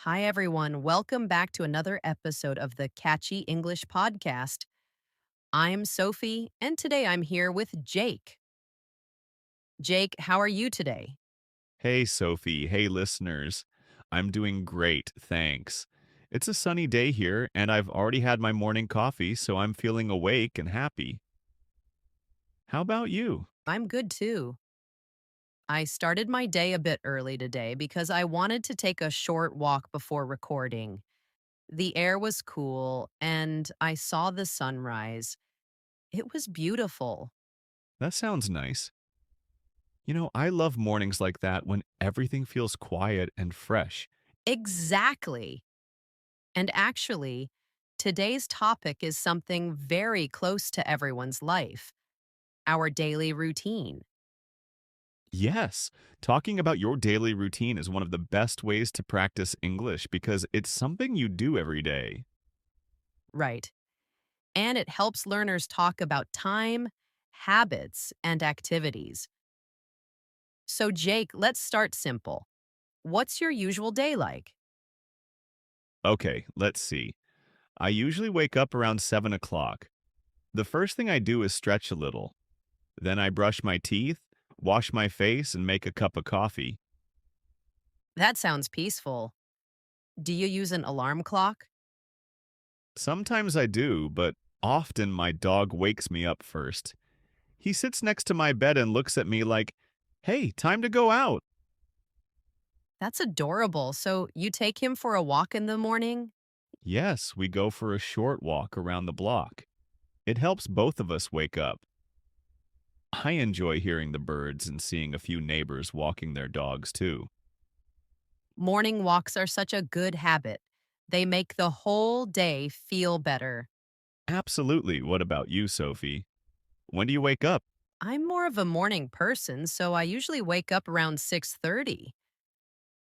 Hi, everyone. Welcome back to another episode of the Catchy English Podcast. I'm Sophie, and today I'm here with Jake. Jake, how are you today? Hey, Sophie. Hey, listeners. I'm doing great, thanks. It's a sunny day here, and I've already had my morning coffee, so I'm feeling awake and happy. How about you? I'm good too. I started my day a bit early today because I wanted to take a short walk before recording. The air was cool, and I saw the sunrise. It was beautiful. That sounds nice. I love mornings like that when everything feels quiet and fresh. Exactly. And actually, today's topic is something very close to everyone's life: our daily routine. Yes, talking about your daily routine is one of the best ways to practice English because it's something you do every day. Right. And it helps learners talk about time, habits, and activities. So, Jake, let's start simple. What's your usual day like? Okay, let's see. I usually wake up around 7 o'clock. The first thing I do is stretch a little. Then I brush my teeth, wash my face, and make a cup of coffee. That sounds peaceful. Do you use an alarm clock? Sometimes I do, but often my dog wakes me up first. He sits next to my bed and looks at me like, hey, time to go out. That's adorable. So, you take him for a walk in the morning? Yes, we go for a short walk around the block. It helps both of us wake up. I enjoy hearing the birds and seeing a few neighbors walking their dogs too. Morning walks are such a good habit. They make the whole day feel better. Absolutely. What about you, Sophie? When do you wake up? I'm more of a morning person, so I usually wake up around 6:30.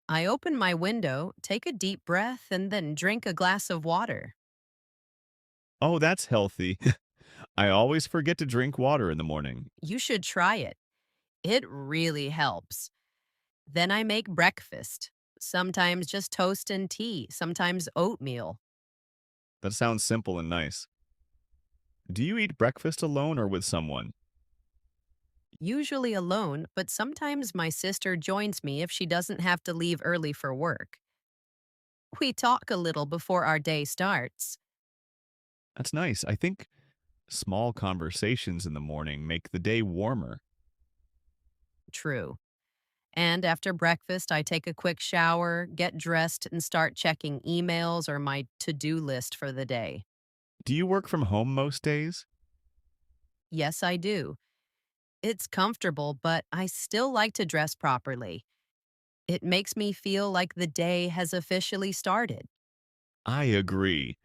I open my window, take a deep breath, and then drink a glass of water. Oh, that's healthy. I always forget to drink water in the morning. You should try it. It really helps. Then I make breakfast. Sometimes just toast and tea, sometimes oatmeal. That sounds simple and nice. Do you eat breakfast alone or with someone? Usually alone, but sometimes my sister joins me if she doesn't have to leave early for work. We talk a little before our day starts. That's nice. I think small conversations in the morning make the day warmer. True. And after breakfast, I take a quick shower, get dressed, and start checking emails or my to do list for the day. Do you work from home most days? Yes, I do. It's comfortable, but I still like to dress properly. It makes me feel like the day has officially started. I agree.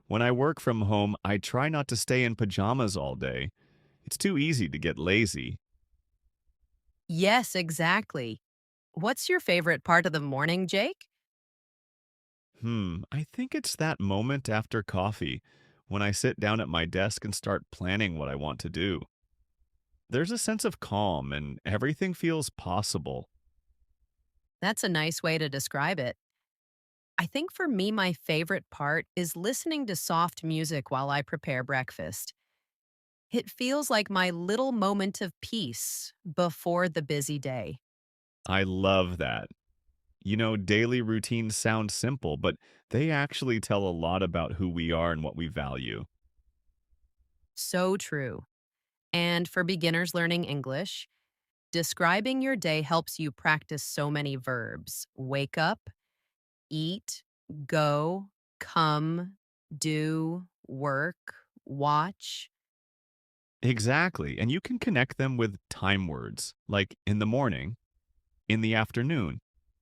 When I work from home, I try not to stay in pajamas all day. It's too easy to get lazy. Yes, exactly. What's your favorite part of the morning, Jake? I think it's that moment after coffee when I sit down at my desk and start planning what I want to do. There's a sense of calm and everything feels possible. That's a nice way to describe it. I think for me, my favorite part is listening to soft music while I prepare breakfast. It feels like my little moment of peace before the busy day. I love that. Daily routines sound simple, but they actually tell a lot about who we are and what we value. So true. And for beginners learning English, describing your day helps you practice so many verbs: wake up, eat, go, come, do, work, watch. Exactly. And you can connect them with time words, like in the morning, in the afternoon,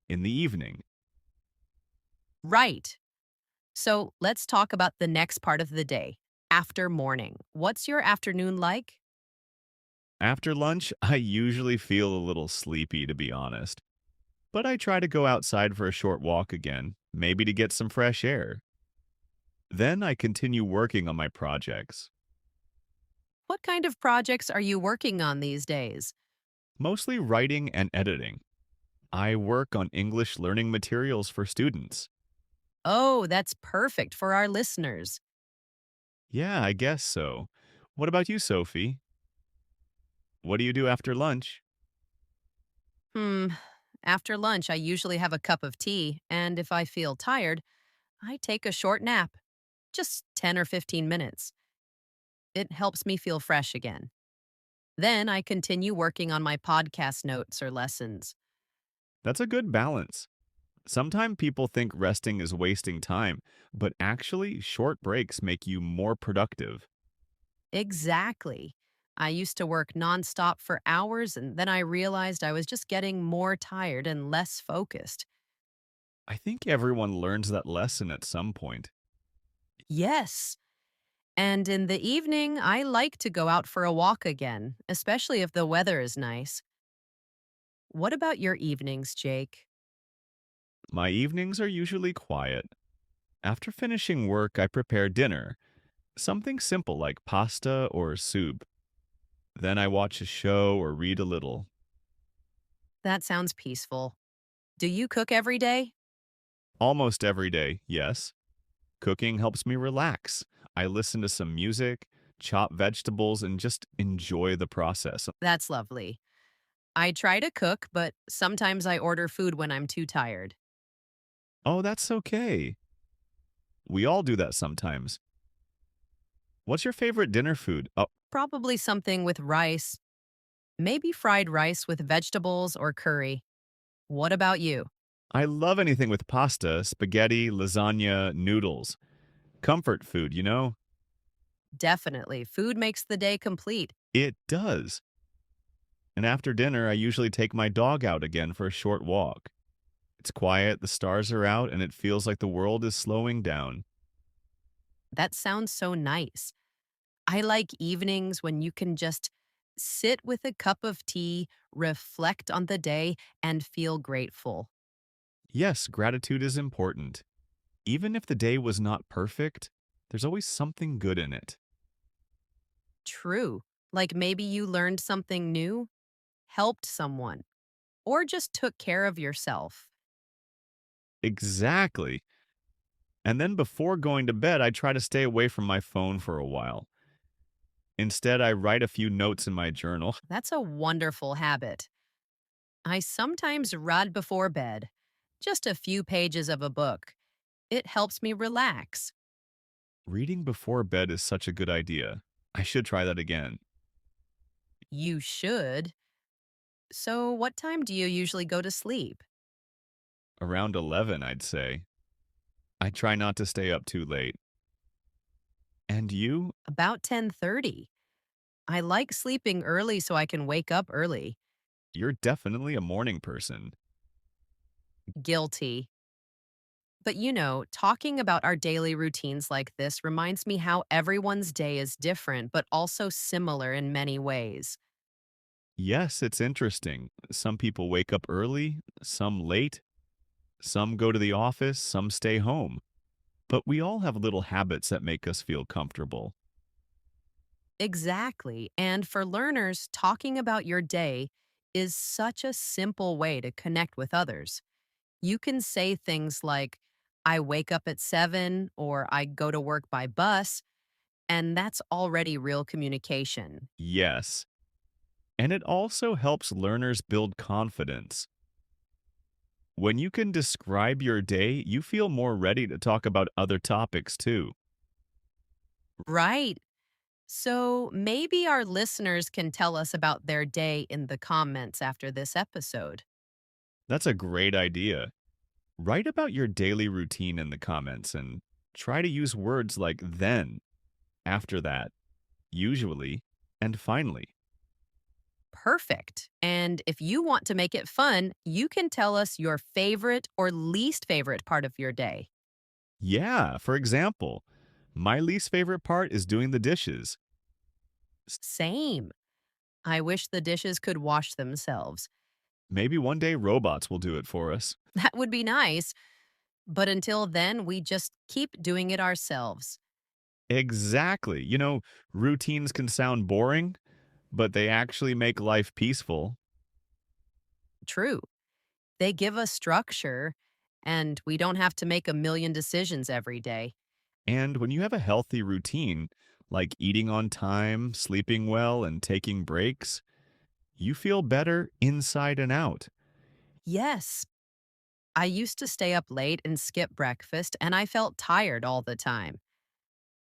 in the evening. Right. So let's talk about the next part of the day, after morning. What's your afternoon like? After lunch, I usually feel a little sleepy, to be honest. But I try to go outside for a short walk again, maybe to get some fresh air. Then I continue working on my projects, What kind of projects are you working on these days? mostly writing and editing. I work on English learning materials for students. Oh, that's perfect for our listeners. Yeah, I guess so. What about you, Sophie? What do you do after lunch? Hmm. After lunch, I usually have a cup of tea, and if I feel tired, I take a short nap, just 10 or 15 minutes. It helps me feel fresh again. Then I continue working on my podcast notes or lessons. That's a good balance. Sometimes people think resting is wasting time, but actually, short breaks make you more productive. Exactly. I used to work nonstop for hours, and then I realized I was just getting more tired and less focused. I think everyone learns that lesson at some point. Yes. And in the evening, I like to go out for a walk again, especially if the weather is nice. What about your evenings, Jake? My evenings are usually quiet. After finishing work, I prepare dinner, something simple like pasta or soup. Then I watch a show or read a little. That sounds peaceful. Do you cook every day? Almost every day, yes. Cooking helps me relax. I listen to some music, chop vegetables, and just enjoy the process. That's lovely. I try to cook, but sometimes I order food when I'm too tired. Oh, that's okay. We all do that sometimes. What's your favorite dinner food? Oh, Probably something with rice, maybe fried rice with vegetables or curry. What about you? I love anything with pasta, spaghetti, lasagna, noodles. Comfort food, you know? Definitely. Food makes the day complete. It does. And after dinner, I usually take my dog out again for a short walk. It's quiet, the stars are out, and it feels like the world is slowing down. That sounds so nice. I like evenings when you can just sit with a cup of tea, reflect on the day, and feel grateful. Yes, gratitude is important. Even if the day was not perfect, there's always something good in it. True. Like maybe you learned something new, helped someone, or just took care of yourself. Exactly. And then before going to bed, I try to stay away from my phone for a while. Instead, I write a few notes in my journal. That's a wonderful habit. I sometimes read before bed, just a few pages of a book. It helps me relax. Reading before bed is such a good idea. I should try that again. You should. So, what time do you usually go to sleep? Around 11, I'd say. I try not to stay up too late. And you? About 10:30. I like sleeping early so I can wake up early. You're definitely a morning person. Guilty. But talking about our daily routines like this reminds me how everyone's day is different, but also similar in many ways. Yes, it's interesting. Some people wake up early, some late, some go to the office, some stay home. But we all have little habits that make us feel comfortable. Exactly. And for learners, talking about your day is such a simple way to connect with others. You can say things like, I wake up at 7 or I go to work by bus, and that's already real communication. Yes. And it also helps learners build confidence. When you can describe your day, you feel more ready to talk about other topics too. Right. So maybe our listeners can tell us about their day in the comments after this episode. That's a great idea. Write about your daily routine in the comments and try to use words like then, after that, usually, and finally. Perfect. And if you want to make it fun, you can tell us your favorite or least favorite part of your day. Yeah, for example, my least favorite part is doing the dishes. Same. I wish the dishes could wash themselves. Maybe one day robots will do it for us. That would be nice. But until then, we just keep doing it ourselves. Exactly. Routines can sound boring, but they actually make life peaceful. True. They give us structure and we don't have to make a million decisions every day. And when you have a healthy routine, like eating on time, sleeping well, and taking breaks, you feel better inside and out. Yes, I used to stay up late and skip breakfast, and I felt tired all the time.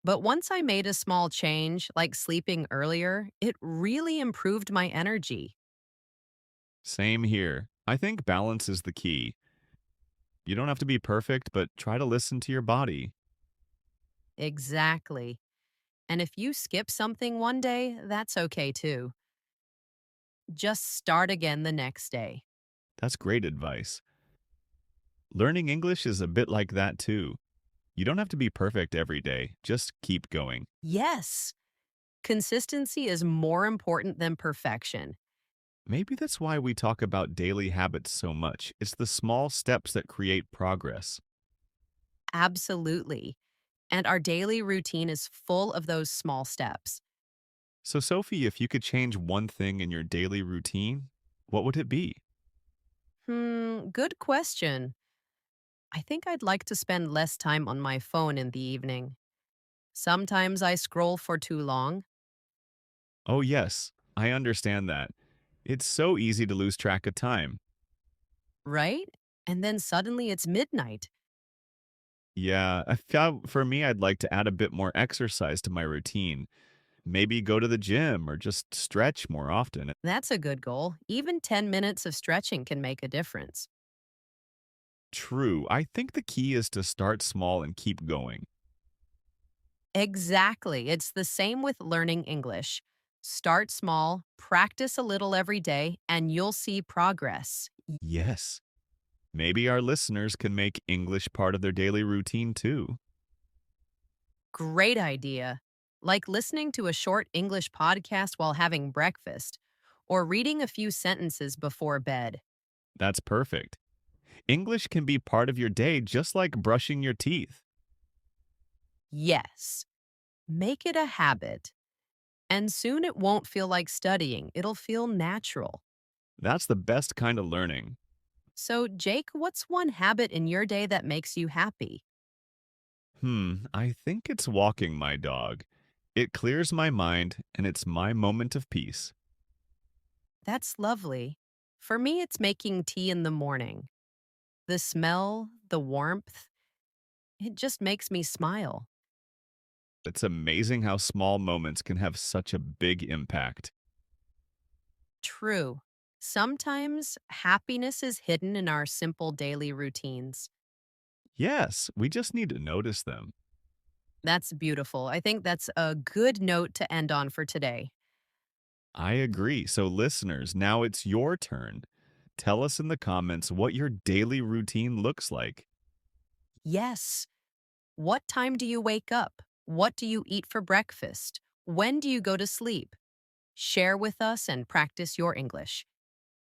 But once I made a small change, like sleeping earlier, it really improved my energy. Same here. I think balance is the key. You don't have to be perfect, but try to listen to your body. Exactly. And if you skip something one day, that's okay too. Just start again the next day. That's great advice. Learning English is a bit like that too. You don't have to be perfect every day, just keep going. Yes, consistency is more important than perfection. Maybe that's why we talk about daily habits so much. It's the small steps that create progress. Absolutely. And our daily routine is full of those small steps. So, Sophie, if you could change one thing in your daily routine, what would it be? Good question. I think I'd like to spend less time on my phone in the evening. Sometimes I scroll for too long, Oh, yes, I understand that. It's so easy to lose track of time. right? And then suddenly it's midnight. Yeah, I felt for me, I'd like to add a bit more exercise to my routine. Maybe go to the gym or just stretch more often. That's a good goal. Even 10 minutes of stretching can make a difference. True, I think the key is to start small and keep going. Exactly. It's the same with learning English. Start small, practice a little every day, and you'll see progress. Yes, maybe our listeners can make English part of their daily routine too. Great idea. Like listening to a short English podcast while having breakfast, or reading a few sentences before bed. That's perfect. English can be part of your day just like brushing your teeth. Yes, make it a habit. And soon it won't feel like studying, it'll feel natural. That's the best kind of learning. So, Jake, what's one habit in your day that makes you happy? I think it's walking my dog. It clears my mind and it's my moment of peace. That's lovely. For me, it's making tea in the morning. The smell, the warmth, it just makes me smile. It's amazing how small moments can have such a big impact. True. Sometimes happiness is hidden in our simple daily routines. Yes, we just need to notice them. That's beautiful. I think that's a good note to end on for today. I agree. So, listeners, now it's your turn. Tell us in the comments what your daily routine looks like. Yes. What time do you wake up? What do you eat for breakfast? When do you go to sleep? Share with us and practice your English.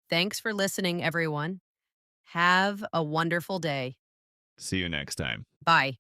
Thanks for listening, everyone. Have a wonderful day. See you next time. Bye.